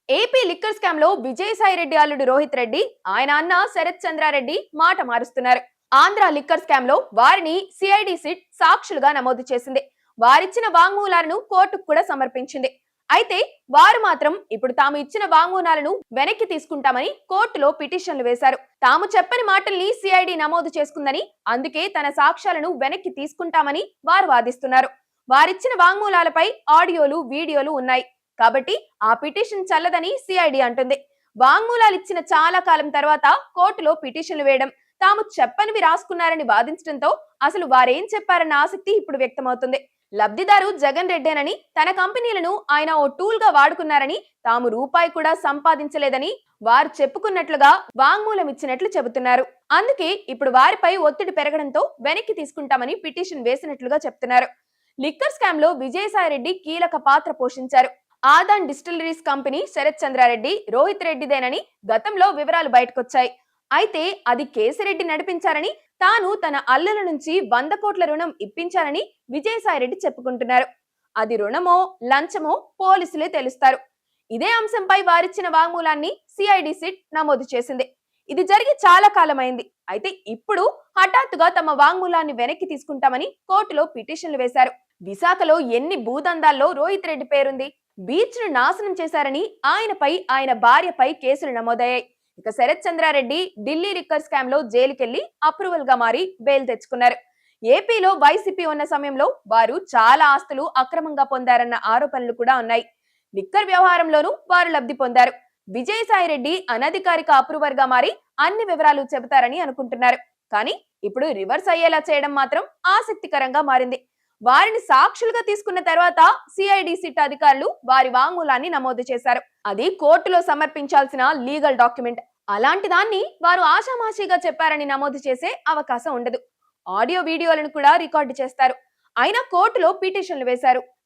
AP liquor scam లో విజయసాయి రెడ్డి అల్లుడు రోహిత్ రెడ్డి ఆయన అన్న శరత్ చంద్రారెడ్డి మాట మారుస్తున్నారు. ఆంధ్ర లిక్కర్ స్కామ్ లో వారిని సిఐడి సిట్ సాక్షులుగా నమోదు చేసింది. వారిచ్చిన వాంగ్మూలాలను కోర్టుకు కూడా సమర్పించింది. అయితే వారు మాత్రం ఇప్పుడు తాము ఇచ్చిన వాంగ్మూలాలను వెనక్కి తీసుకుంటామని కోర్టులో పిటిషన్లు వేశారు. తాము చెప్పని మాటల్ని సిఐడి నమోదు చేసుకుందని, అందుకే తన సాక్ష్యాలను వెనక్కి తీసుకుంటామని వారు వాదిస్తున్నారు. వారిచ్చిన వాంగ్మూలాలపై ఆడియోలు, వీడియోలు ఉన్నాయి కాబట్టి ఆ పిటిషన్ చల్లదని సిఐడి అంటుంది. వాంగ్మూలాలు ఇచ్చిన చాలా కాలం తర్వాత కోర్టులో పిటిషన్లు వేయడం, తాము చెప్పనివి రాసుకున్నారని వాదించడంతో అసలు వారేం చెప్పారన్న ఆసక్తి ఇప్పుడు వ్యక్తమవుతుంది. లబ్ధిదారు జగన్ రెడ్డేనని, తన కంపెనీలను ఆయన ఓ టూల్ గా వాడుకున్నారని, తాము రూపాయి కూడా సంపాదించలేదని వారు చెప్పుకున్నట్లుగా వాంగ్మూలం ఇచ్చినట్లు చెబుతున్నారు. అందుకే ఇప్పుడు వారిపై ఒత్తిడి పెరగడంతో వెనక్కి తీసుకుంటామని పిటిషన్ వేసినట్లుగా చెప్తున్నారు. లిక్కర్ స్కామ్ లో విజయసాయి రెడ్డి కీలక పాత్ర పోషించారు. ఆదాన్ డిస్టిలరీస్ కంపెనీ శరత్ చంద్రారెడ్డి, రోహిత్ రెడ్డిదేనని గతంలో వివరాలు బయటకొచ్చాయి. అయితే అది కేసిరెడ్డి నడిపించారని, తాను తన అల్లుల నుంచి 100 కోట్ల రుణం ఇప్పించారని విజయసాయి రెడ్డి చెప్పుకుంటున్నారు. అది రుణమో లంచమో పోలీసులే తెలుస్తారు. ఇదే అంశంపై వారిచ్చిన వాంగ్మూలాన్ని సిఐడి సిట్ నమోదు చేసింది. ఇది జరిగి చాలా కాలమైంది. అయితే ఇప్పుడు హఠాత్తుగా తమ వాంగ్మూలాన్ని వెనక్కి తీసుకుంటామని కోర్టులో పిటిషన్లు వేశారు. విశాఖలో ఎన్ని భూదందాల్లో రోహిత్ రెడ్డి పేరుంది. బీచ్ ను నాశనం చేశారని ఆయనపై, ఆయన భార్యపై కేసులు నమోదయ్యాయి. ఇక శరత్ చంద్రారెడ్డి ఢిల్లీ లిక్కర్ స్కామ్ లో జైలుకెళ్లి అప్రూవల్ గా మారి బెయిల్ తెచ్చుకున్నారు. ఏపీలో వైసీపీ ఉన్న సమయంలో వారు చాలా ఆస్తులు అక్రమంగా పొందారన్న ఆరోపణలు కూడా ఉన్నాయి. లిక్కర్ వ్యవహారంలోనూ వారు లబ్ధి పొందారు. విజయసాయి రెడ్డి అనధికారిక అప్రూవర్ గా మారి అన్ని వివరాలు చెబుతారని అనుకుంటున్నారు. కానీ ఇప్పుడు రివర్స్ అయ్యేలా చేయడం మాత్రం ఆసక్తికరంగా మారింది. వారిని సాక్షులుగా తీసుకున్న తర్వాత సిఐడి సిట్ అధికారులు వారి వాంగ్మూలాన్ని నమోదు చేశారు. అది కోర్టులో సమర్పించాల్సిన లీగల్ డాక్యుమెంట్. అలాంటి దాన్ని వారు ఆషామాషిగా చెప్పారని నమోదు చేసే అవకాశం ఉండదు. ఆడియో వీడియోలను కూడా రికార్డు చేస్తారు. అయినా కోర్టులో పిటిషన్లు వేశారు.